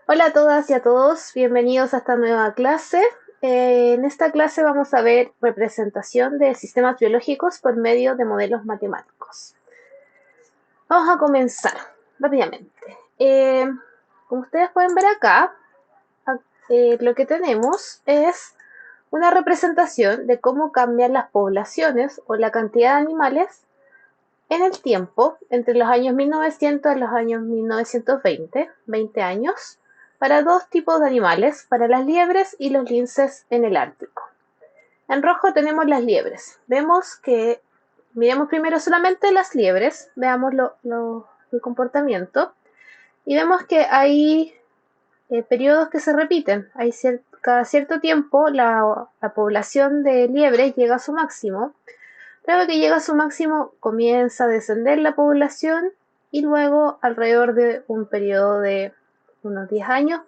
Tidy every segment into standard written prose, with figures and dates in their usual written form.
Hola a todas y a todos, bienvenidos a esta nueva clase. En esta clase vamos a ver representación de sistemas biológicos por medio de modelos matemáticos. Vamos a comenzar rápidamente. Como ustedes pueden ver acá, lo que tenemos es una representación de cómo cambian las poblaciones o la cantidad de animales en el tiempo, entre los años 1900 y los años 1920, 20 años, para dos tipos de animales, para las liebres y los linces en el Ártico. En rojo tenemos las liebres. Miremos primero solamente las liebres, veamos el comportamiento, y vemos que hay periodos que se repiten. Cada cierto tiempo la población de liebres llega a su máximo. Luego que llega a su máximo, comienza a descender la población y luego, alrededor de un periodo de unos 10 años,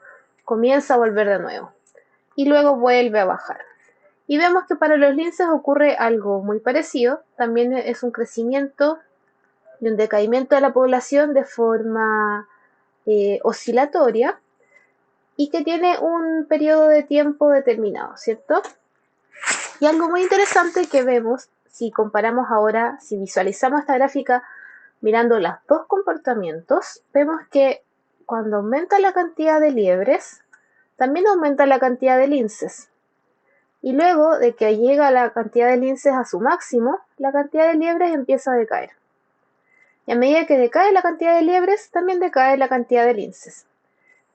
comienza a volver de nuevo y luego vuelve a bajar. Y vemos que para los linces ocurre algo muy parecido, también es un crecimiento y un decaimiento de la población de forma oscilatoria y que tiene un periodo de tiempo determinado, ¿cierto? Y algo muy interesante que vemos, si comparamos ahora, si visualizamos esta gráfica mirando los dos comportamientos, vemos que cuando aumenta la cantidad de liebres, también aumenta la cantidad de linces. Y luego de que llega la cantidad de linces a su máximo, la cantidad de liebres empieza a decaer. Y a medida que decae la cantidad de liebres, también decae la cantidad de linces.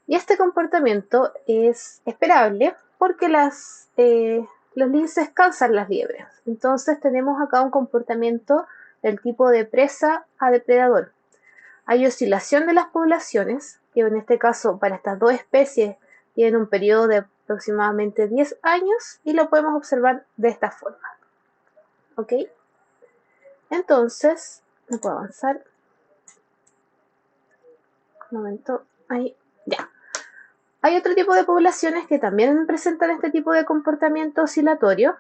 Y este comportamiento es esperable porque los linces cansan las liebres. Entonces tenemos acá un comportamiento del tipo de presa a depredador. Hay oscilación de las poblaciones, que en este caso para estas dos especies tienen un periodo de aproximadamente 10 años y lo podemos observar de esta forma. ¿Ok? Entonces, no puedo avanzar. Un momento, ahí, ya. Hay otro tipo de poblaciones que también presentan este tipo de comportamiento oscilatorio.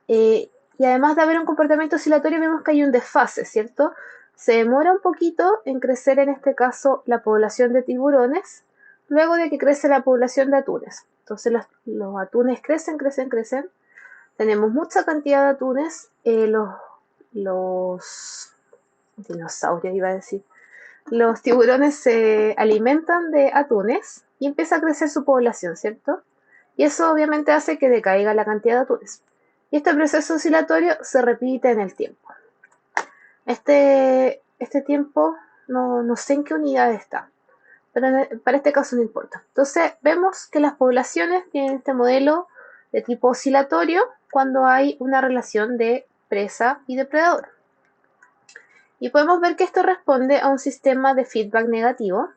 Y además de haber un comportamiento oscilatorio, vemos que hay un desfase, ¿cierto? Se demora un poquito en crecer, en este caso, la población de tiburones, luego de que crece la población de atunes. Entonces los atunes crecen, crecen, crecen. Tenemos mucha cantidad de atunes. Los dinosaurios, iba a decir. Los tiburones se alimentan de atunes y empieza a crecer su población, ¿cierto? Y eso obviamente hace que decaiga la cantidad de atunes. Y este proceso oscilatorio se repite en el tiempo. Este tiempo no sé en qué unidad está, pero para este caso no importa. Entonces vemos que las poblaciones tienen este modelo de tipo oscilatorio cuando hay una relación de presa y depredador. Y podemos ver que esto responde a un sistema de feedback negativo,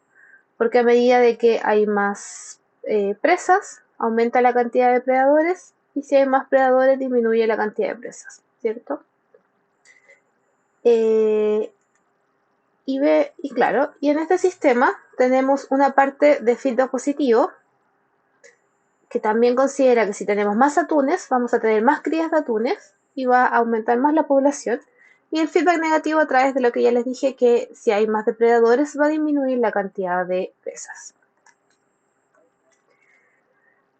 porque a medida de que hay más presas, aumenta la cantidad de predadores, y si hay más predadores, disminuye la cantidad de presas, ¿cierto? Claro, y en este sistema tenemos una parte de feedback positivo, que también considera que si tenemos más atunes, vamos a tener más crías de atunes, y va a aumentar más la población. Y el feedback negativo a través de lo que ya les dije, que si hay más depredadores va a disminuir la cantidad de presas.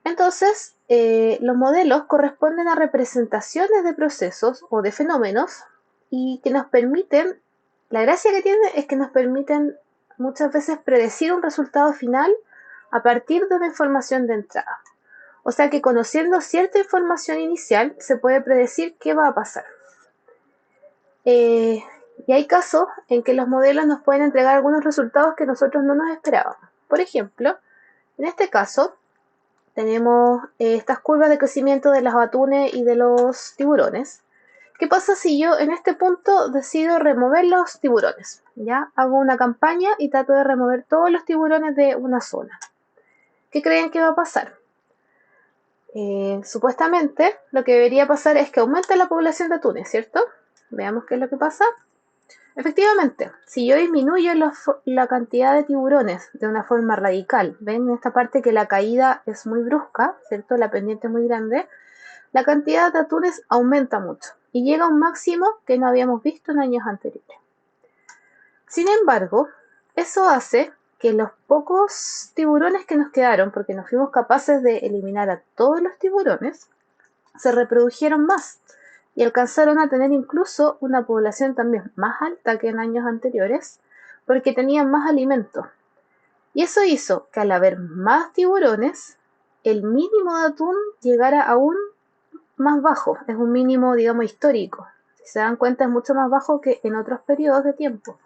Entonces, los modelos corresponden a representaciones de procesos o de fenómenos y que nos permiten, la gracia que tienen es que nos permiten muchas veces predecir un resultado final a partir de una información de entrada. O sea que conociendo cierta información inicial se puede predecir qué va a pasar. Y hay casos en que los modelos nos pueden entregar algunos resultados que nosotros no nos esperábamos. Por ejemplo, en este caso, tenemos estas curvas de crecimiento de los atunes y de los tiburones. ¿Qué pasa si yo en este punto decido remover los tiburones? ¿Ya? Hago una campaña y trato de remover todos los tiburones de una zona. ¿Qué creen que va a pasar? Supuestamente lo que debería pasar es que aumente la población de atunes, ¿cierto? Veamos qué es lo que pasa. Efectivamente, si yo disminuyo la cantidad de tiburones de una forma radical, ven en esta parte que la caída es muy brusca, ¿cierto? La pendiente es muy grande, la cantidad de atunes aumenta mucho y llega a un máximo que no habíamos visto en años anteriores. Sin embargo, eso hace que los pocos tiburones que nos quedaron, porque nos fuimos capaces de eliminar a todos los tiburones, se reprodujeron más y alcanzaron a tener incluso una población también más alta que en años anteriores, porque tenían más alimento. Y eso hizo que al haber más tiburones, el mínimo de atún llegara aún más bajo. Es un mínimo, digamos, histórico. Si se dan cuenta, es mucho más bajo que en otros periodos de tiempo.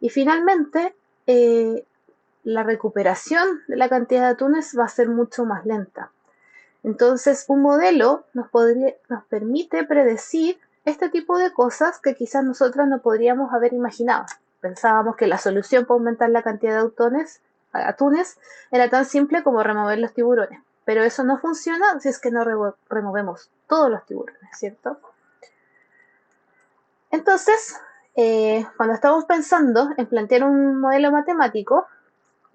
Y finalmente, la recuperación de la cantidad de atunes va a ser mucho más lenta. Entonces, un modelo nos permite predecir este tipo de cosas que quizás nosotros no podríamos haber imaginado. Pensábamos que la solución para aumentar la cantidad de atunes era tan simple como remover los tiburones. Pero eso no funciona si es que no removemos todos los tiburones, ¿cierto? Entonces, cuando estamos pensando en plantear un modelo matemático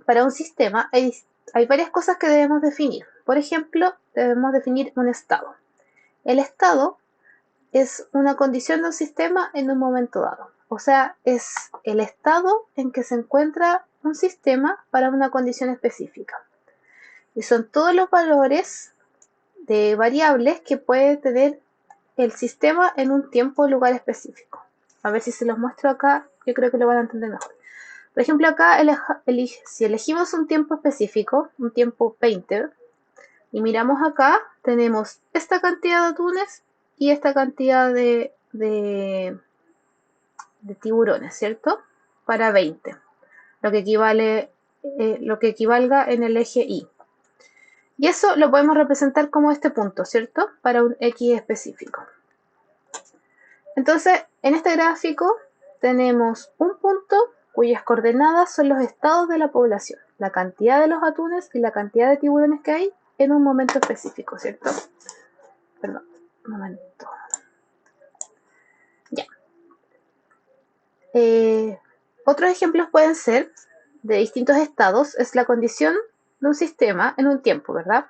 para un sistema, hay varias cosas que debemos definir. Por ejemplo, debemos definir un estado. El estado es una condición de un sistema en un momento dado. O sea, es el estado en que se encuentra un sistema para una condición específica. Y son todos los valores de variables que puede tener el sistema en un tiempo o lugar específico. A ver si se los muestro acá, yo creo que lo van a entender mejor. Por ejemplo, acá si elegimos un tiempo específico, un tiempo painter, y miramos acá, tenemos esta cantidad de atunes y esta cantidad de tiburones, ¿cierto? Para 20, lo que equivalga en el eje Y. Y eso lo podemos representar como este punto, ¿cierto? Para un X específico. Entonces, en este gráfico tenemos un punto cuyas coordenadas son los estados de la población, la cantidad de los atunes y la cantidad de tiburones que hay en un momento específico, ¿cierto? Perdón, un momento. Ya. Otros ejemplos pueden ser de distintos estados, es la condición de un sistema en un tiempo, ¿verdad?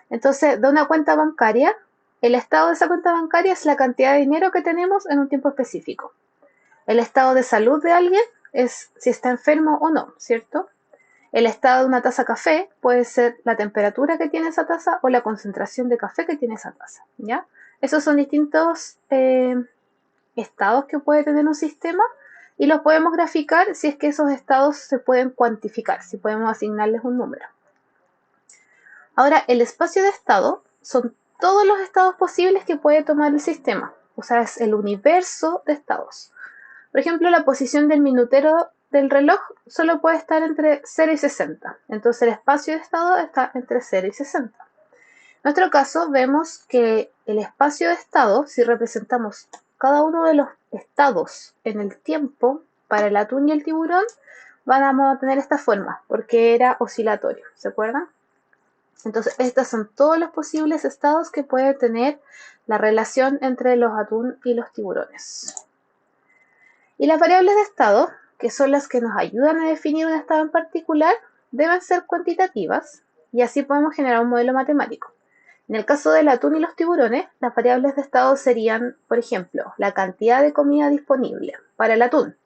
Entonces, de una cuenta bancaria, el estado de esa cuenta bancaria es la cantidad de dinero que tenemos en un tiempo específico. El estado de salud de alguien es si está enfermo o no, ¿cierto? El estado de una taza de café puede ser la temperatura que tiene esa taza o la concentración de café que tiene esa taza, ¿ya? Esos son distintos estados que puede tener un sistema y los podemos graficar si es que esos estados se pueden cuantificar, si podemos asignarles un número. Ahora, el espacio de estado son todos los estados posibles que puede tomar el sistema, o sea, es el universo de estados. Por ejemplo, la posición del minutero del reloj solo puede estar entre 0 y 60. Entonces el espacio de estado está entre 0 y 60. En nuestro caso vemos que el espacio de estado, si representamos cada uno de los estados en el tiempo para el atún y el tiburón, vamos a tener esta forma, porque era oscilatorio, ¿se acuerdan? Entonces, estos son todos los posibles estados que puede tener la relación entre los atún y los tiburones. Y las variables de estado, que son las que nos ayudan a definir un estado en particular, deben ser cuantitativas y así podemos generar un modelo matemático. En el caso del atún y los tiburones, las variables de estado serían, por ejemplo, la cantidad de comida disponible para el atún,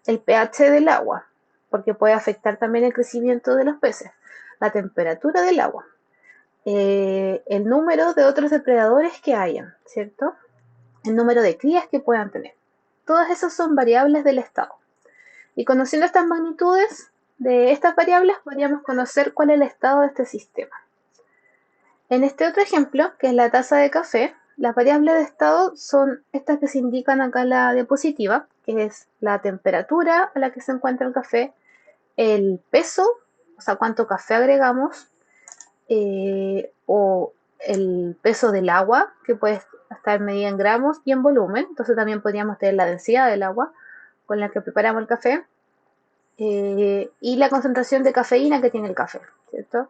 el pH del agua, porque puede afectar también el crecimiento de los peces, la temperatura del agua, el número de otros depredadores que hayan, ¿cierto? El número de crías que puedan tener. Todas esas son variables del estado. Y conociendo estas magnitudes de estas variables, podríamos conocer cuál es el estado de este sistema. En este otro ejemplo, que es la taza de café, las variables de estado son estas que se indican acá en la diapositiva, que es la temperatura a la que se encuentra el café, el peso, o sea, cuánto café agregamos, o el peso del agua, que puede estar medida en gramos, y en volumen. Entonces también podríamos tener la densidad del agua con la que preparamos el café, y la concentración de cafeína que tiene el café, ¿cierto?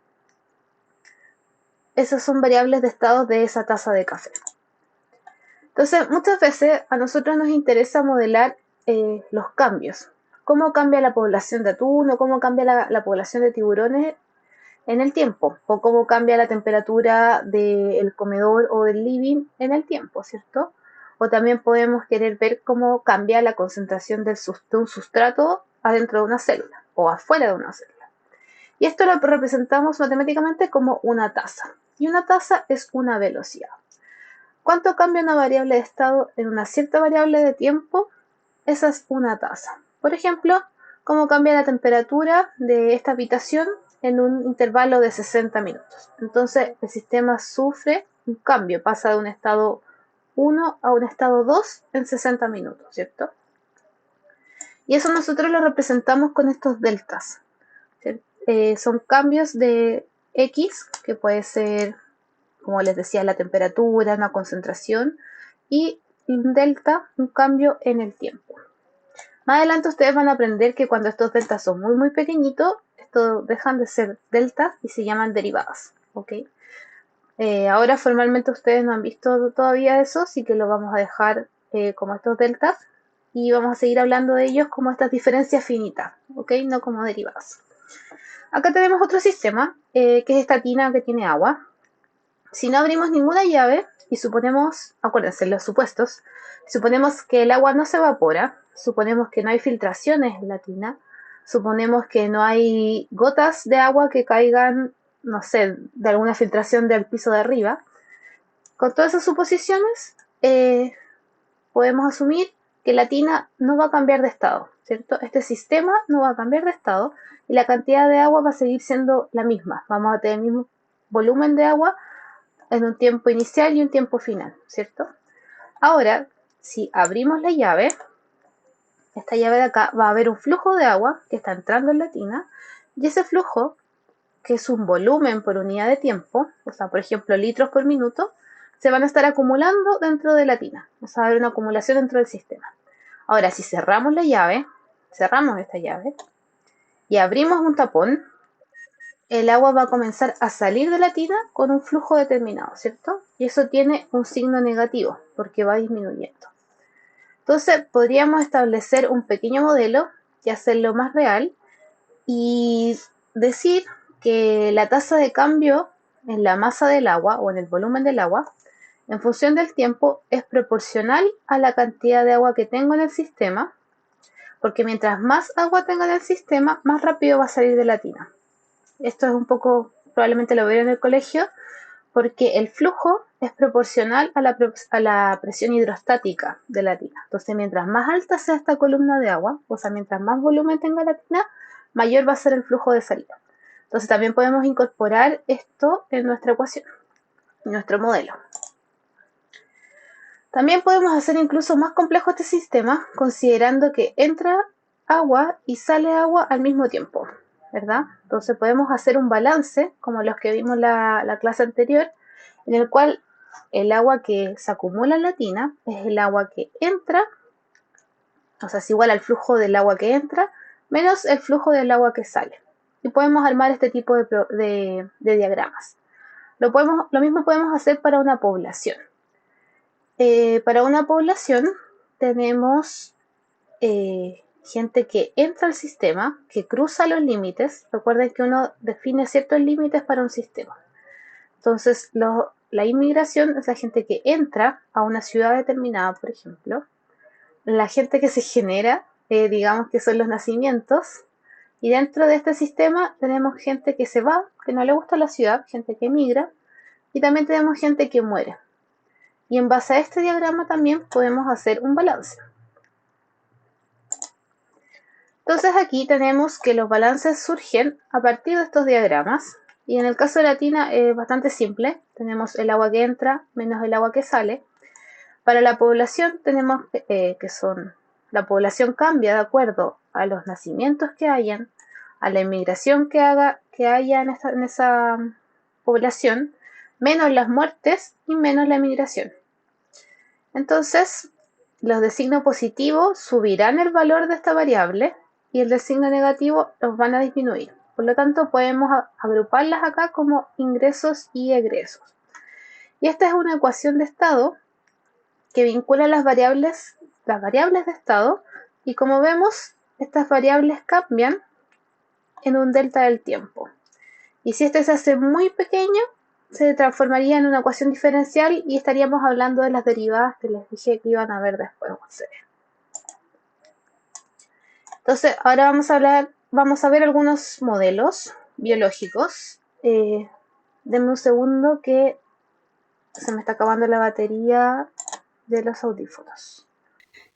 Esas son variables de estado de esa taza de café. Entonces, muchas veces a nosotros nos interesa modelar los cambios. Cómo cambia la población de atún o cómo cambia la población de tiburones en el tiempo, o cómo cambia la temperatura del comedor o del living en el tiempo, ¿cierto? O también podemos querer ver cómo cambia la concentración de un sustrato adentro de una célula o afuera de una célula. Y esto lo representamos matemáticamente como una tasa. Y una tasa es una velocidad. ¿Cuánto cambia una variable de estado en una cierta variable de tiempo? Esa es una tasa. Por ejemplo, cómo cambia la temperatura de esta habitación en un intervalo de 60 minutos. Entonces, el sistema sufre un cambio, pasa de un estado 1 a un estado 2 en 60 minutos, ¿cierto? Y eso nosotros lo representamos con estos deltas. Son cambios de X, que puede ser, como les decía, la temperatura, una concentración, y un delta, un cambio en el tiempo. Más adelante ustedes van a aprender que cuando estos deltas son muy pequeñitos, estos dejan de ser deltas y se llaman derivadas. ¿Okay? Ahora formalmente ustedes no han visto todavía eso, así que lo vamos a dejar como estos deltas y vamos a seguir hablando de ellos como estas diferencias finitas, ¿ok? No como derivadas. Acá tenemos otro sistema, que es esta tina que tiene agua. Si no abrimos ninguna llave y suponemos, acuérdense, los supuestos, suponemos que el agua no se evapora, suponemos que no hay filtraciones en la tina, suponemos que no hay gotas de agua que caigan, no sé, de alguna filtración del piso de arriba. Con todas esas suposiciones, podemos asumir que la tina no va a cambiar de estado, ¿cierto? Este sistema no va a cambiar de estado y la cantidad de agua va a seguir siendo la misma. Vamos a tener el mismo volumen de agua en un tiempo inicial y un tiempo final, ¿cierto? Ahora, si abrimos la llave, esta llave de acá, va a haber un flujo de agua que está entrando en la tina y ese flujo, que es un volumen por unidad de tiempo, o sea, por ejemplo, litros por minuto, se van a estar acumulando dentro de la tina. O sea, va a haber una acumulación dentro del sistema. Ahora, si cerramos la llave, cerramos esta llave y abrimos un tapón, el agua va a comenzar a salir de la tina con un flujo determinado, ¿cierto? Y eso tiene un signo negativo porque va disminuyendo. Entonces, podríamos establecer un pequeño modelo y hacerlo más real y decir que la tasa de cambio en la masa del agua o en el volumen del agua, en función del tiempo, es proporcional a la cantidad de agua que tengo en el sistema, porque mientras más agua tenga en el sistema, más rápido va a salir de la tina. Esto es un poco, probablemente lo vieron en el colegio, porque el flujo es proporcional a la presión hidrostática de la tina. Entonces, mientras más alta sea esta columna de agua, o sea, mientras más volumen tenga la tina, mayor va a ser el flujo de salida. Entonces, también podemos incorporar esto en nuestra ecuación, en nuestro modelo. También podemos hacer incluso más complejo este sistema, considerando que entra agua y sale agua al mismo tiempo, ¿verdad? Entonces podemos hacer un balance, como los que vimos la clase anterior, en el cual el agua que se acumula en la tina es el agua que entra, o sea, es igual al flujo del agua que entra, menos el flujo del agua que sale. Y podemos armar este tipo de diagramas. Lo mismo podemos hacer para una población. Para una población tenemos gente que entra al sistema, que cruza los límites. Recuerden que uno define ciertos límites para un sistema. Entonces, la inmigración es la gente que entra a una ciudad determinada, por ejemplo. La gente que se genera, digamos que son los nacimientos. Y dentro de este sistema tenemos gente que se va, que no le gusta la ciudad, gente que emigra. Y también tenemos gente que muere. Y en base a este diagrama también podemos hacer un balance. Entonces aquí tenemos que los balances surgen a partir de estos diagramas. Y en el caso de la tina es bastante simple. Tenemos el agua que entra menos el agua que sale. Para la población tenemos la población cambia de acuerdo a los nacimientos que hayan, a la inmigración que haya en esa población, menos las muertes y menos la emigración. Entonces, los de signo positivo subirán el valor de esta variable y el de signo negativo los van a disminuir. Por lo tanto, podemos agruparlas acá como ingresos y egresos. Y esta es una ecuación de estado que vincula las variables de estado y como vemos, estas variables cambian en un delta del tiempo. Y si este se hace muy pequeño, se transformaría en una ecuación diferencial y estaríamos hablando de las derivadas que les dije que iban a ver después. Entonces, ahora vamos a ver algunos modelos biológicos. Denme un segundo que se me está acabando la batería de los audífonos.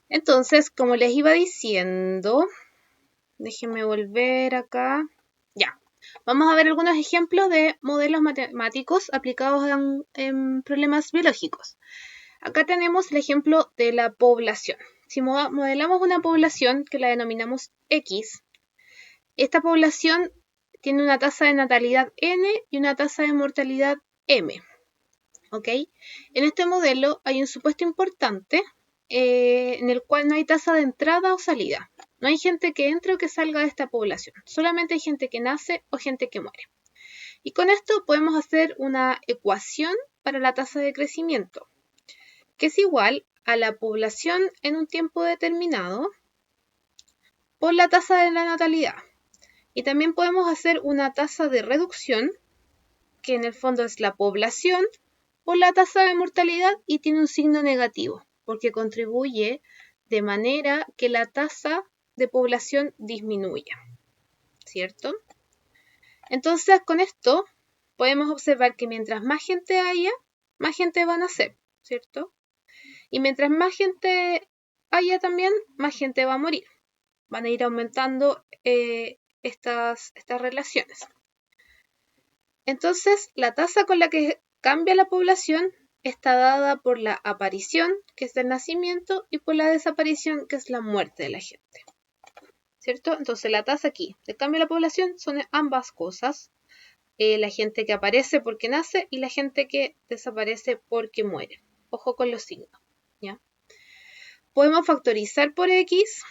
Entonces, como les iba diciendo, déjenme volver acá. Ya. Vamos a ver algunos ejemplos de modelos matemáticos aplicados en problemas biológicos. Acá tenemos el ejemplo de la población. Si modelamos una población que la denominamos X, esta población tiene una tasa de natalidad N y una tasa de mortalidad M. ¿Ok? En este modelo hay un supuesto importante en el cual no hay tasa de entrada o salida. No hay gente que entre o que salga de esta población. Solamente hay gente que nace o gente que muere. Y con esto podemos hacer una ecuación para la tasa de crecimiento, que es igual a la población en un tiempo determinado por la tasa de la natalidad. Y también podemos hacer una tasa de reducción, que en el fondo es la población por la tasa de mortalidad y tiene un signo negativo, porque contribuye de manera que la tasa de población disminuya, ¿cierto? Entonces, con esto podemos observar que mientras más gente haya, más gente va a nacer, ¿cierto? Y mientras más gente haya también, más gente va a morir. Van a ir aumentando estas relaciones. Entonces, la tasa con la que cambia la población está dada por la aparición, que es el nacimiento, y por la desaparición, que es la muerte de la gente. ¿Cierto? Entonces, la tasa aquí de cambio de la población son ambas cosas. La gente que aparece porque nace y la gente que desaparece porque muere. Ojo con los signos, ¿ya? Podemos factorizar por X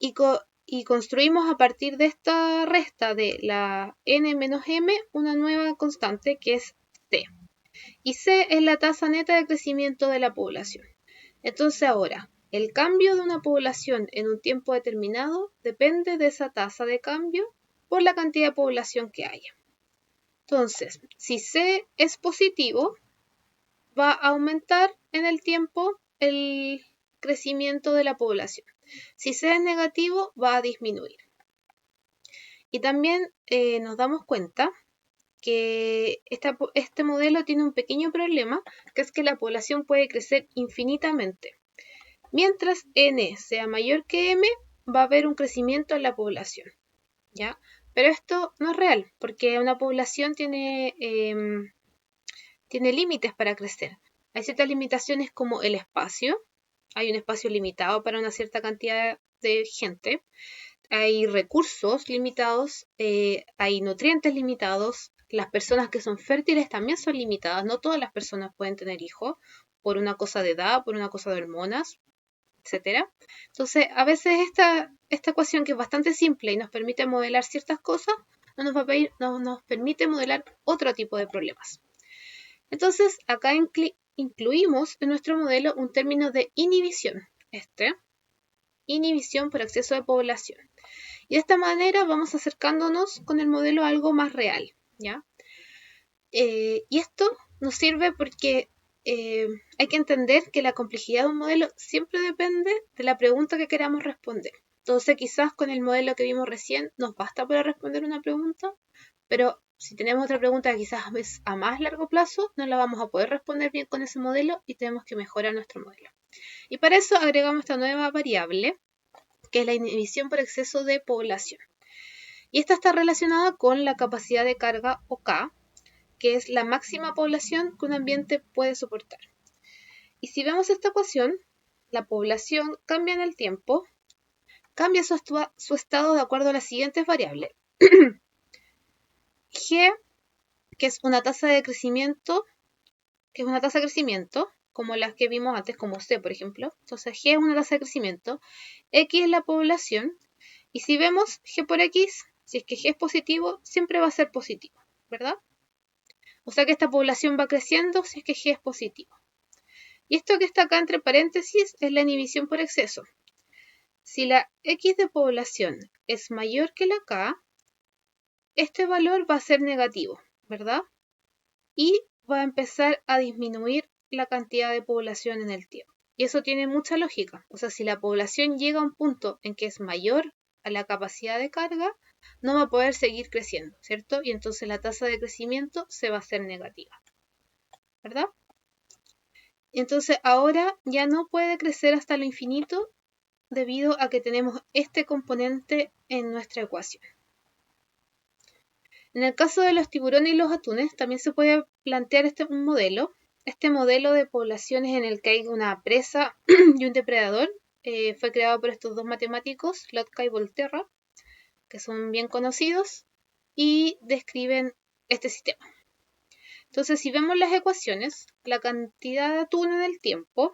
y construimos a partir de esta resta de la n menos m una nueva constante que es c. Y c es la tasa neta de crecimiento de la población. Entonces ahora, el cambio de una población en un tiempo determinado depende de esa tasa de cambio por la cantidad de población que haya. Entonces, si c es positivo, va a aumentar en el tiempo el crecimiento de la población. Si c es negativo, va a disminuir. Y también nos damos cuenta que este modelo tiene un pequeño problema, que es que la población puede crecer infinitamente. Mientras n sea mayor que m, va a haber un crecimiento en la población, ¿ya? Pero esto no es real, porque una población tiene límites para crecer. Hay ciertas limitaciones como el espacio. Hay un espacio limitado para una cierta cantidad de gente. Hay recursos limitados, hay nutrientes limitados. Las personas que son fértiles también son limitadas. No todas las personas pueden tener hijos por una cosa de edad, por una cosa de hormonas, etc. Entonces, a veces esta ecuación, que es bastante simple y nos permite modelar ciertas cosas, no nos permite modelar otro tipo de problemas. Entonces, acá incluimos en nuestro modelo un término de inhibición. Inhibición por exceso de población. Y de esta manera vamos acercándonos con el modelo a algo más real, ¿ya? Y esto nos sirve porque hay que entender que la complejidad de un modelo siempre depende de la pregunta que queramos responder. Entonces, quizás con el modelo que vimos recién nos basta para responder una pregunta, pero si tenemos otra pregunta que quizás es a más largo plazo, no la vamos a poder responder bien con ese modelo y tenemos que mejorar nuestro modelo. Y para eso agregamos esta nueva variable, que es la inhibición por exceso de población. Y esta está relacionada con la capacidad de carga, o K, que es la máxima población que un ambiente puede soportar. Y si vemos esta ecuación, la población cambia en el tiempo, cambia su estado de acuerdo a las siguientes variables. G, que es una tasa de crecimiento, como las que vimos antes, como C, por ejemplo. Entonces, G es una tasa de crecimiento, X es la población, y si vemos G por X, si es que G es positivo, siempre va a ser positivo, ¿verdad? O sea que esta población va creciendo si es que G es positivo. Y esto que está acá entre paréntesis es la inhibición por exceso. Si la X de población es mayor que la K, este valor va a ser negativo, ¿verdad? Y va a empezar a disminuir la cantidad de población en el tiempo. Y eso tiene mucha lógica. O sea, si la población llega a un punto en que es mayor a la capacidad de carga, no va a poder seguir creciendo, ¿cierto? Y entonces la tasa de crecimiento se va a hacer negativa, ¿verdad? Entonces ahora ya no puede crecer hasta lo infinito debido a que tenemos este componente en nuestra ecuación. En el caso de los tiburones y los atunes, también se puede plantear un modelo. Este modelo de poblaciones en el que hay una presa y un depredador fue creado por estos dos matemáticos, Lotka y Volterra, que son bien conocidos y describen este sistema. Entonces, si vemos las ecuaciones, la cantidad de atún en el tiempo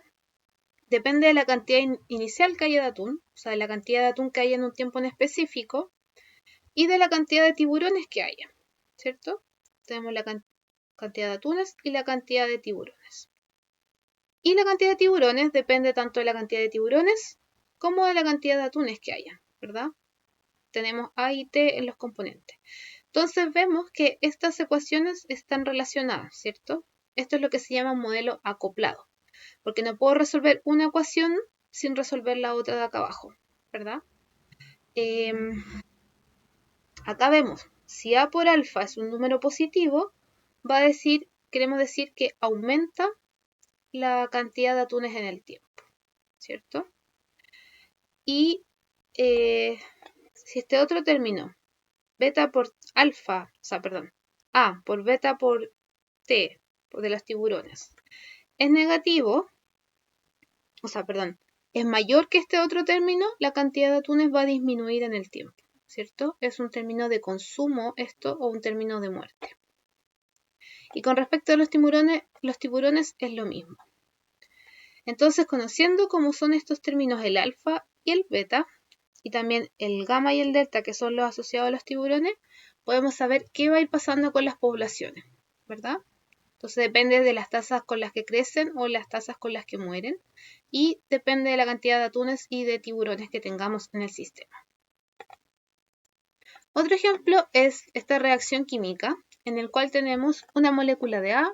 depende de la cantidad inicial que haya de atún, o sea, de la cantidad de atún que haya en un tiempo en específico, y de la cantidad de tiburones que haya, ¿cierto? Tenemos la cantidad de atunes y la cantidad de tiburones. Y la cantidad de tiburones depende tanto de la cantidad de tiburones como de la cantidad de atunes que haya, ¿verdad? Tenemos A y T en los componentes. Entonces vemos que estas ecuaciones están relacionadas, ¿cierto? Esto es lo que se llama un modelo acoplado, porque no puedo resolver una ecuación sin resolver la otra de acá abajo, ¿verdad? Acá vemos, si A por alfa es un número positivo, queremos decir que aumenta la cantidad de atunes en el tiempo, ¿cierto? Y si este otro término, beta por alfa, o sea, perdón, A por beta por T, de los tiburones, es negativo, o sea, perdón, es mayor que este otro término, la cantidad de atunes va a disminuir en el tiempo, ¿cierto? Es un término de consumo esto o un término de muerte. Y con respecto a los tiburones es lo mismo. Entonces, conociendo cómo son estos términos el alfa y el beta, y también el gamma y el delta, que son los asociados a los tiburones, podemos saber qué va a ir pasando con las poblaciones, ¿verdad? Entonces depende de las tasas con las que crecen o las tasas con las que mueren, y depende de la cantidad de atunes y de tiburones que tengamos en el sistema. Otro ejemplo es esta reacción química, en el cual tenemos una molécula de A,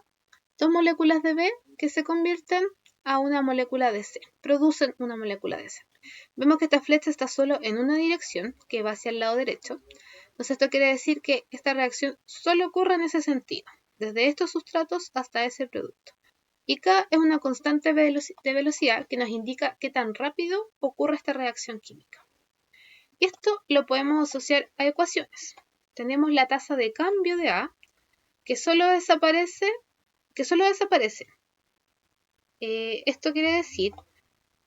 dos moléculas de B que se convierten a una molécula de C, producen una molécula de C. Vemos que esta flecha está solo en una dirección, que va hacia el lado derecho. Entonces esto quiere decir que esta reacción solo ocurre en ese sentido, desde estos sustratos hasta ese producto. Y K es una constante de velocidad que nos indica qué tan rápido ocurre esta reacción química. Y esto lo podemos asociar a ecuaciones. Tenemos la tasa de cambio de A, que solo desaparece. Esto quiere decir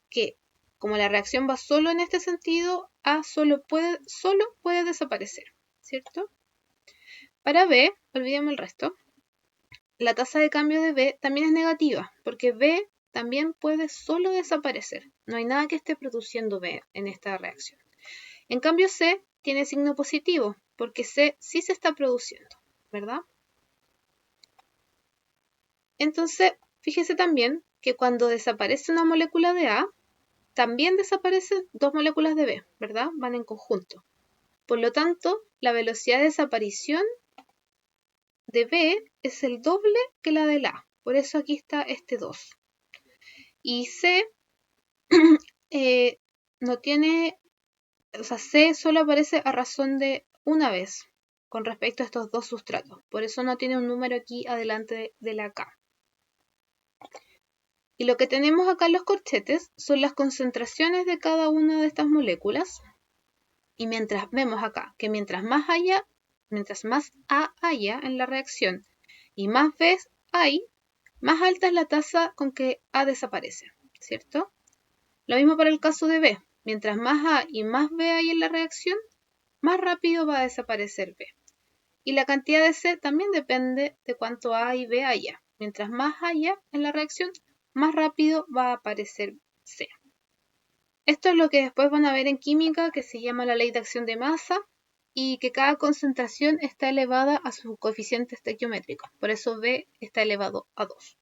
que como la reacción va solo en este sentido, A solo puede desaparecer, ¿cierto? Para B, olvidemos el resto, la tasa de cambio de B también es negativa, porque B también puede solo desaparecer. No hay nada que esté produciendo B en esta reacción. En cambio C tiene signo positivo, porque C sí se está produciendo, ¿verdad? Entonces, fíjese también que cuando desaparece una molécula de A, también desaparecen dos moléculas de B, ¿verdad? Van en conjunto. Por lo tanto, la velocidad de desaparición de B es el doble que la de la A. Por eso aquí está este 2. Y C no tiene, o sea, C solo aparece a razón de una vez con respecto a estos dos sustratos. Por eso no tiene un número aquí adelante de la K. Y lo que tenemos acá en los corchetes son las concentraciones de cada una de estas moléculas. Y mientras vemos acá que mientras más A haya en la reacción y más B hay, más alta es la tasa con que A desaparece, ¿cierto? Lo mismo para el caso de B. Mientras más A y más B hay en la reacción, más rápido va a desaparecer B. Y la cantidad de C también depende de cuánto A y B haya. Mientras más haya en la reacción, más rápido va a aparecer C. Esto es lo que después van a ver en química, que se llama la ley de acción de masa, y que cada concentración está elevada a su coeficiente estequiométrico. Por eso B está elevado a 2.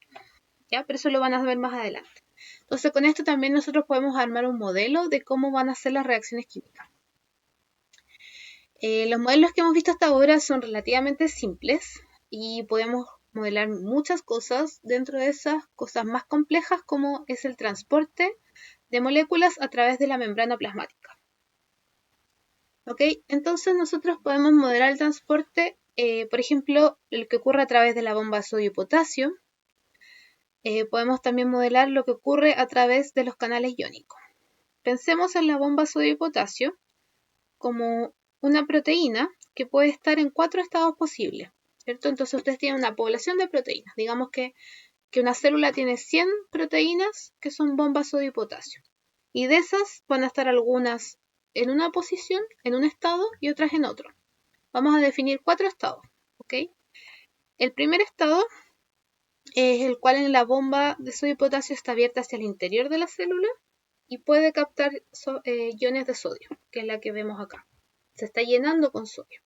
¿Ya? Pero eso lo van a ver más adelante. Entonces, con esto también nosotros podemos armar un modelo de cómo van a ser las reacciones químicas. Los modelos que hemos visto hasta ahora son relativamente simples y podemos modelar muchas cosas dentro de esas cosas más complejas como es el transporte de moléculas a través de la membrana plasmática. ¿Ok? Entonces nosotros podemos modelar el transporte, por ejemplo, el que ocurre a través de la bomba de sodio y potasio. Podemos también modelar lo que ocurre a través de los canales iónicos. Pensemos en la bomba sodio y potasio como una proteína que puede estar en 4 estados posibles, ¿cierto? Entonces ustedes tienen una población de proteínas. Digamos que una célula tiene 100 proteínas que son bombas sodio y potasio. Y de esas van a estar algunas en una posición, en un estado, y otras en otro. Vamos a definir 4 estados, ¿ok? El primer estado es el cual en la bomba de sodio y potasio está abierta hacia el interior de la célula y puede captar iones de sodio, que es la que vemos acá. Se está llenando con sodio.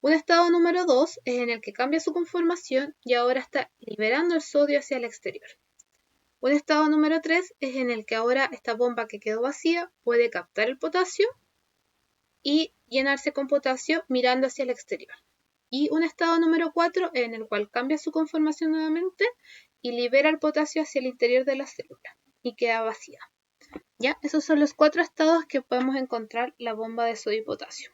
Un estado número 2 es en el que cambia su conformación y ahora está liberando el sodio hacia el exterior. Un estado número 3 es en el que ahora esta bomba que quedó vacía puede captar el potasio y llenarse con potasio mirando hacia el exterior. Y un estado número 4 en el cual cambia su conformación nuevamente y libera el potasio hacia el interior de la célula y queda vacía. ¿Ya? Esos son los 4 estados que podemos encontrar la bomba de sodio y potasio.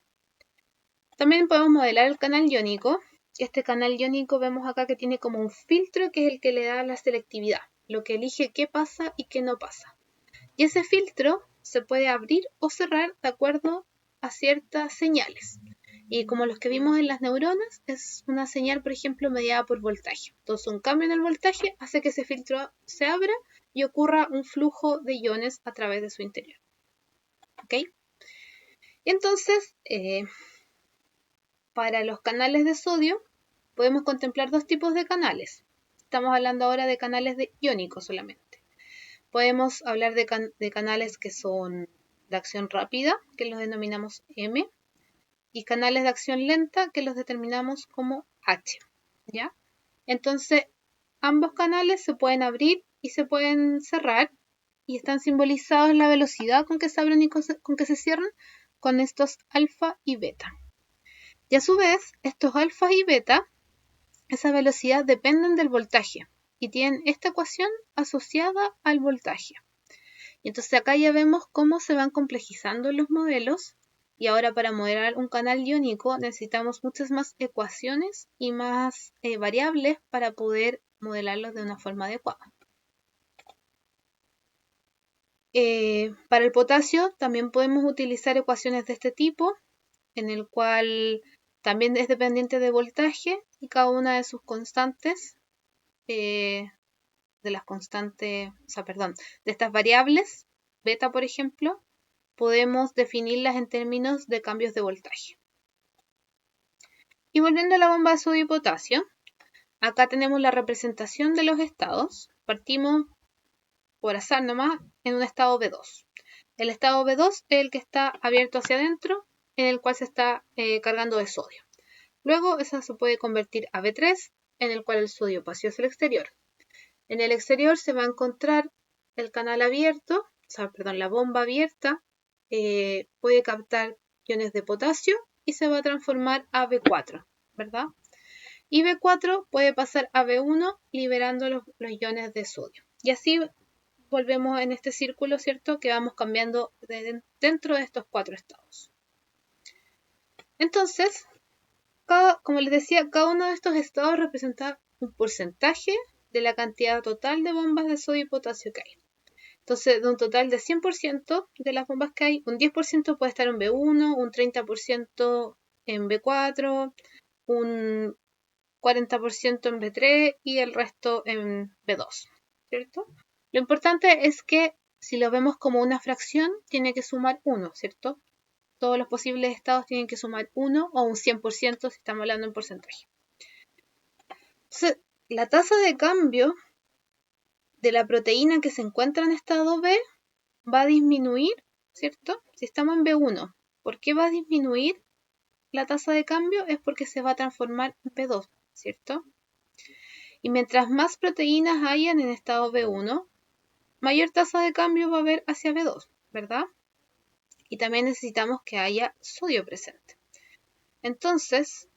También podemos modelar el canal iónico. Este canal iónico vemos acá que tiene como un filtro que es el que le da la selectividad, lo que elige qué pasa y qué no pasa. Y ese filtro se puede abrir o cerrar de acuerdo a ciertas señales. Y como los que vimos en las neuronas, es una señal, por ejemplo, mediada por voltaje. Entonces, un cambio en el voltaje hace que ese filtro se abra y ocurra un flujo de iones a través de su interior. ¿Ok? Entonces, para los canales de sodio, podemos contemplar dos tipos de canales. Estamos hablando ahora de canales iónicos solamente. Podemos hablar de canales que son de acción rápida, que los denominamos M, y canales de acción lenta, que los determinamos como H. ¿Ya? Entonces, ambos canales se pueden abrir y se pueden cerrar, y están simbolizados en la velocidad con que se abren y con que se cierran con estos alfa y beta. Y a su vez, estos alfa y beta, esa velocidad dependen del voltaje y tienen esta ecuación asociada al voltaje. Y entonces acá ya vemos cómo se van complejizando los modelos, y ahora para modelar un canal iónico necesitamos muchas más ecuaciones y más variables para poder modelarlos de una forma adecuada. Para el potasio también podemos utilizar ecuaciones de este tipo, en el cual también es dependiente de voltaje y cada una de sus constantes, de estas variables, beta por ejemplo, podemos definirlas en términos de cambios de voltaje. Y volviendo a la bomba de sodio y potasio, acá tenemos la representación de los estados. Partimos por azar nomás en un estado B2. El estado B2 es el que está abierto hacia adentro, en el cual se está cargando de sodio. Luego esa se puede convertir a B3, en el cual el sodio pasó hacia el exterior. En el exterior se va a encontrar el canal abierto, la bomba abierta, puede captar iones de potasio y se va a transformar a B4, ¿verdad? Y B4 puede pasar a B1 liberando los iones de sodio. Y así volvemos en este círculo, ¿cierto? Que vamos cambiando dentro de estos 4 estados. Entonces, como les decía, cada uno de estos estados representa un porcentaje de la cantidad total de bombas de sodio y potasio que hay. Entonces, de un total de 100% de las bombas que hay, un 10% puede estar en B1, un 30% en B4, un 40% en B3 y el resto en B2, ¿cierto? Lo importante es que si lo vemos como una fracción, tiene que sumar 1, ¿cierto? Todos los posibles estados tienen que sumar 1 o un 100% si estamos hablando en porcentaje. Entonces, la tasa de cambio de la proteína que se encuentra en estado B va a disminuir, ¿cierto? Si estamos en B1, ¿por qué va a disminuir la tasa de cambio? Es porque se va a transformar en B2, ¿cierto? Y mientras más proteínas hayan en estado B1, mayor tasa de cambio va a haber hacia B2, ¿verdad? Y también necesitamos que haya sodio presente. Entonces,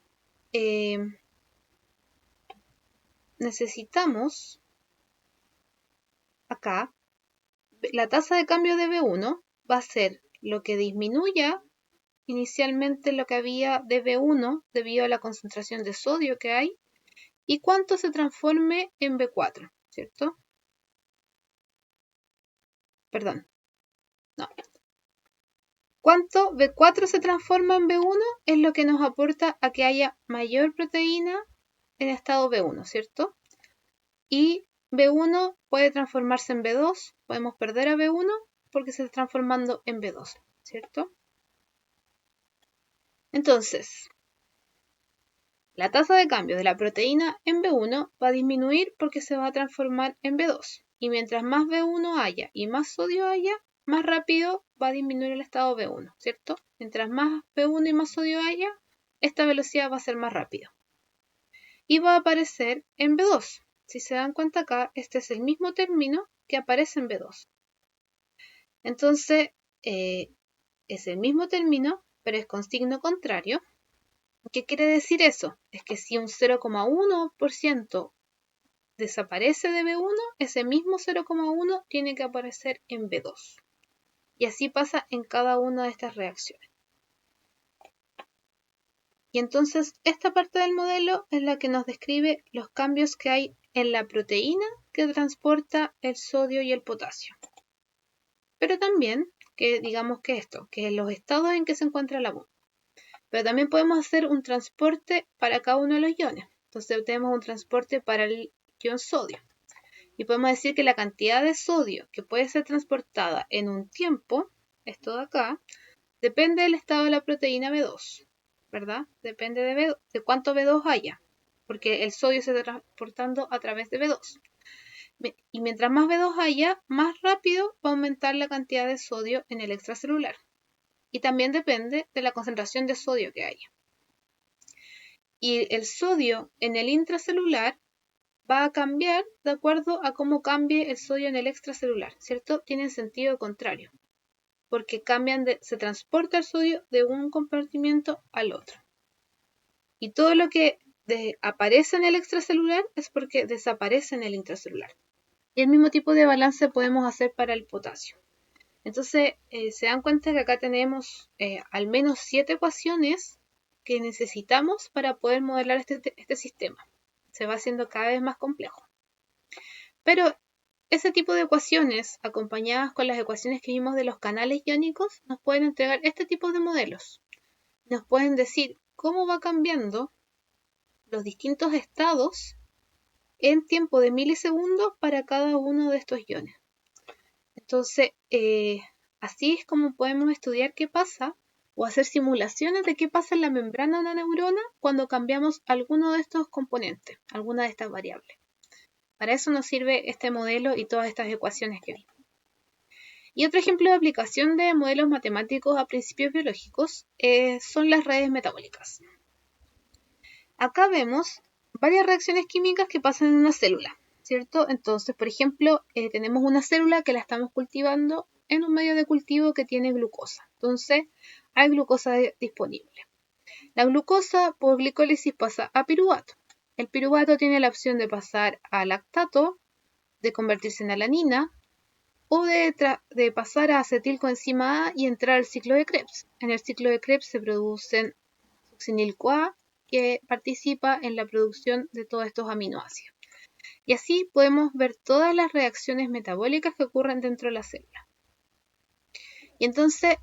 necesitamos acá, la tasa de cambio de B1 va a ser lo que disminuya inicialmente lo que había de B1 debido a la concentración de sodio que hay y cuánto se transforme en B4, ¿cierto? Perdón, no. Cuánto B4 se transforma en B1 es lo que nos aporta a que haya mayor proteína en estado B1, ¿cierto? Y B1 puede transformarse en B2, podemos perder a B1 porque se está transformando en B2, ¿cierto? Entonces, la tasa de cambio de la proteína en B1 va a disminuir porque se va a transformar en B2. Y mientras más B1 haya y más sodio haya, más rápido va a disminuir el estado B1, ¿cierto? Mientras más B1 y más sodio haya, esta velocidad va a ser más rápida. Y va a aparecer en B2. Si se dan cuenta acá, este es el mismo término que aparece en B2. Entonces, es el mismo término, pero es con signo contrario. ¿Qué quiere decir eso? Es que si un 0,1% desaparece de B1, ese mismo 0,1 tiene que aparecer en B2. Y así pasa en cada una de estas reacciones. Y entonces esta parte del modelo es la que nos describe los cambios que hay en la proteína que transporta el sodio y el potasio. Pero también, que digamos que esto, que los estados en que se encuentra la bomba. Pero también podemos hacer un transporte para cada uno de los iones. Entonces tenemos un transporte para el ion sodio. Y podemos decir que la cantidad de sodio que puede ser transportada en un tiempo, esto de acá, depende del estado de la proteína B2, ¿verdad? Depende de cuánto B2 haya, porque el sodio se está transportando a través de B2. Y mientras más B2 haya, más rápido va a aumentar la cantidad de sodio en el extracelular. Y también depende de la concentración de sodio que haya. Y el sodio en el intracelular va a cambiar de acuerdo a cómo cambie el sodio en el extracelular, ¿cierto? Tienen sentido contrario, porque se transporta el sodio de un compartimiento al otro. Y todo lo que aparece en el extracelular es porque desaparece en el intracelular. Y el mismo tipo de balance podemos hacer para el potasio. Entonces, se dan cuenta que acá tenemos al menos 7 ecuaciones que necesitamos para poder modelar este sistema. Se va haciendo cada vez más complejo. Pero ese tipo de ecuaciones, acompañadas con las ecuaciones que vimos de los canales iónicos, nos pueden entregar este tipo de modelos. Nos pueden decir cómo va cambiando los distintos estados en tiempo de milisegundos para cada uno de estos iones. Entonces, así es como podemos estudiar qué pasa o hacer simulaciones de qué pasa en la membrana de una neurona cuando cambiamos alguno de estos componentes, alguna de estas variables. Para eso nos sirve este modelo y todas estas ecuaciones que vimos. Y otro ejemplo de aplicación de modelos matemáticos a principios biológicos son las redes metabólicas. Acá vemos varias reacciones químicas que pasan en una célula, ¿cierto? Entonces, por ejemplo, tenemos una célula que la estamos cultivando en un medio de cultivo que tiene glucosa. Entonces, hay glucosa disponible. La glucosa por glicólisis pasa a piruvato. El piruvato tiene la opción de pasar a lactato, de convertirse en alanina, o de pasar a acetilcoenzima A y entrar al ciclo de Krebs. En el ciclo de Krebs se producen succinyl-CoA, que participa en la producción de todos estos aminoácidos. Y así podemos ver todas las reacciones metabólicas que ocurren dentro de la célula. Y entonces,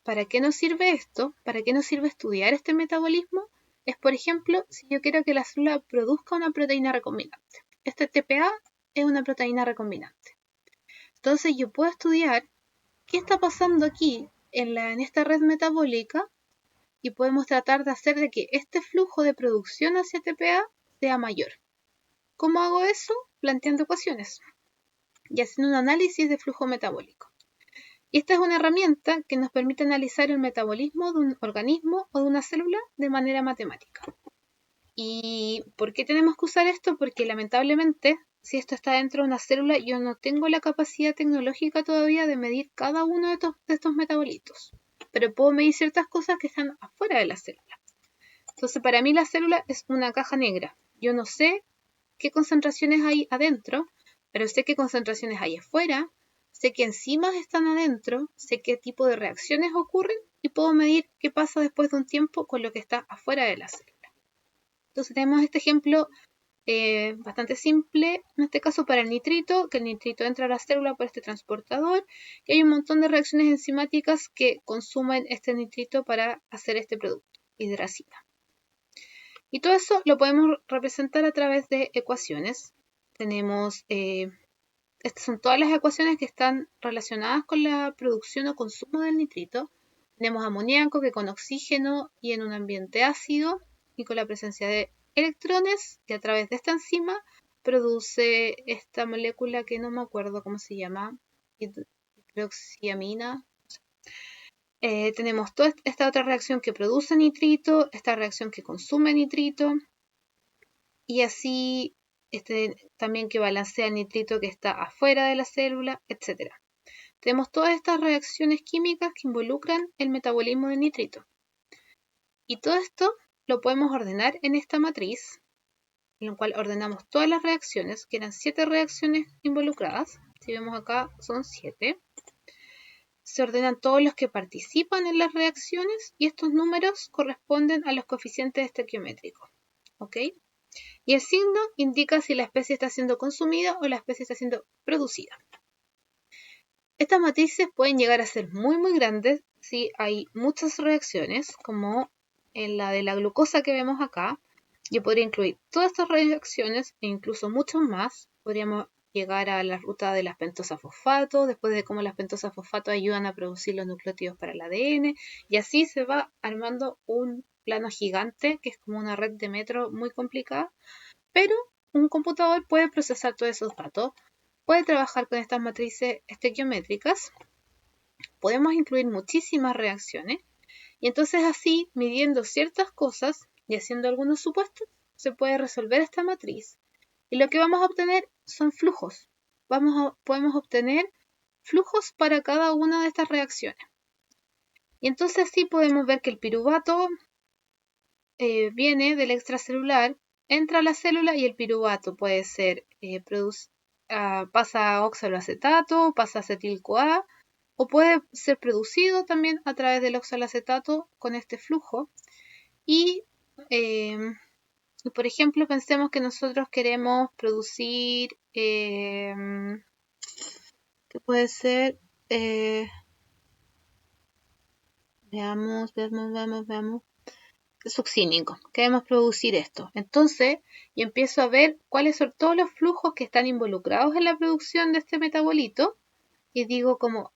¿para qué nos sirve esto? ¿Para qué nos sirve estudiar este metabolismo? Es, por ejemplo, si yo quiero que la célula produzca una proteína recombinante. Este TPA es una proteína recombinante. Entonces yo puedo estudiar qué está pasando aquí en esta red metabólica y podemos tratar de hacer de que este flujo de producción hacia TPA sea mayor. ¿Cómo hago eso? Planteando ecuaciones y haciendo un análisis de flujo metabólico. Y esta es una herramienta que nos permite analizar el metabolismo de un organismo o de una célula de manera matemática. ¿Y por qué tenemos que usar esto? Porque lamentablemente, si esto está dentro de una célula, yo no tengo la capacidad tecnológica todavía de medir cada uno de estos metabolitos. Pero puedo medir ciertas cosas que están afuera de la célula. Entonces, para mí la célula es una caja negra. Yo no sé qué concentraciones hay adentro, pero sé qué concentraciones hay afuera, sé qué enzimas están adentro, sé qué tipo de reacciones ocurren y puedo medir qué pasa después de un tiempo con lo que está afuera de la célula. Entonces tenemos este ejemplo bastante simple, en este caso para el nitrito, que el nitrito entra a la célula por este transportador y hay un montón de reacciones enzimáticas que consumen este nitrito para hacer este producto, hidracina. Y todo eso lo podemos representar a través de ecuaciones. Tenemos, estas son todas las ecuaciones que están relacionadas con la producción o consumo del nitrito. Tenemos amoníaco que con oxígeno y en un ambiente ácido y con la presencia de electrones que a través de esta enzima produce esta molécula que no me acuerdo cómo se llama, hidroxiamina. Tenemos toda esta otra reacción que produce nitrito, esta reacción que consume nitrito y así también que balancea el nitrito que está afuera de la célula, etc. Tenemos todas estas reacciones químicas que involucran el metabolismo del nitrito. Y todo esto lo podemos ordenar en esta matriz, en la cual ordenamos todas las reacciones, que eran 7 reacciones involucradas. Si vemos acá, son 7. Se ordenan todos los que participan en las reacciones y estos números corresponden a los coeficientes estequiométricos. ¿Ok? Y el signo indica si la especie está siendo consumida o la especie está siendo producida. Estas matrices pueden llegar a ser muy muy grandes si hay muchas reacciones, como en la de la glucosa que vemos acá. Yo podría incluir todas estas reacciones e incluso muchos más. Podríamos llegar a la ruta de las pentosas fosfato, después de cómo las pentosas fosfato ayudan a producir los nucleótidos para el ADN, y así se va armando un plano gigante que es como una red de metro muy complicada, pero un computador puede procesar todos esos datos, puede trabajar con estas matrices estequiométricas, podemos incluir muchísimas reacciones, y entonces así, midiendo ciertas cosas y haciendo algunos supuestos, se puede resolver esta matriz. Y lo que vamos a obtener son flujos. Podemos obtener flujos para cada una de estas reacciones. Y entonces sí podemos ver que el piruvato viene del extracelular, entra a la célula y el piruvato puede ser, pasa a oxaloacetato, pasa a acetil-CoA, o puede ser producido también a través del oxaloacetato con este flujo. Y por ejemplo, pensemos que nosotros queremos producir, ¿qué puede ser? Veamos. Succínico. Queremos producir esto. Entonces, yo empiezo a ver cuáles son todos los flujos que están involucrados en la producción de este metabolito y digo como,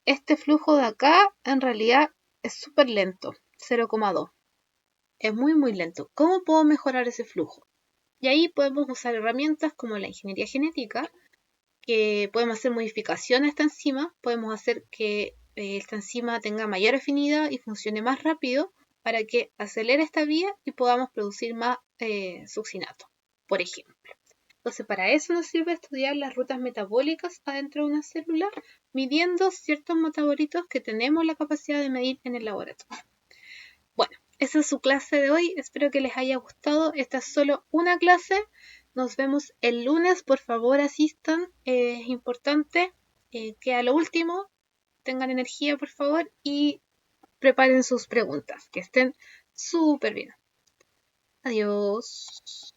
este flujo de acá en realidad es súper lento, 0,2. Es muy muy lento. ¿Cómo puedo mejorar ese flujo? Y ahí podemos usar herramientas como la ingeniería genética, que podemos hacer modificaciones a esta enzima, podemos hacer que esta enzima tenga mayor afinidad y funcione más rápido para que acelere esta vía y podamos producir más succinato, por ejemplo. Entonces, para eso nos sirve estudiar las rutas metabólicas adentro de una célula, midiendo ciertos metabolitos que tenemos la capacidad de medir en el laboratorio. Bueno, esa es su clase de hoy. Espero que les haya gustado. Esta es solo una clase. Nos vemos el lunes. Por favor, asistan. Es importante que a lo último tengan energía, por favor, y preparen sus preguntas. Que estén súper bien. Adiós.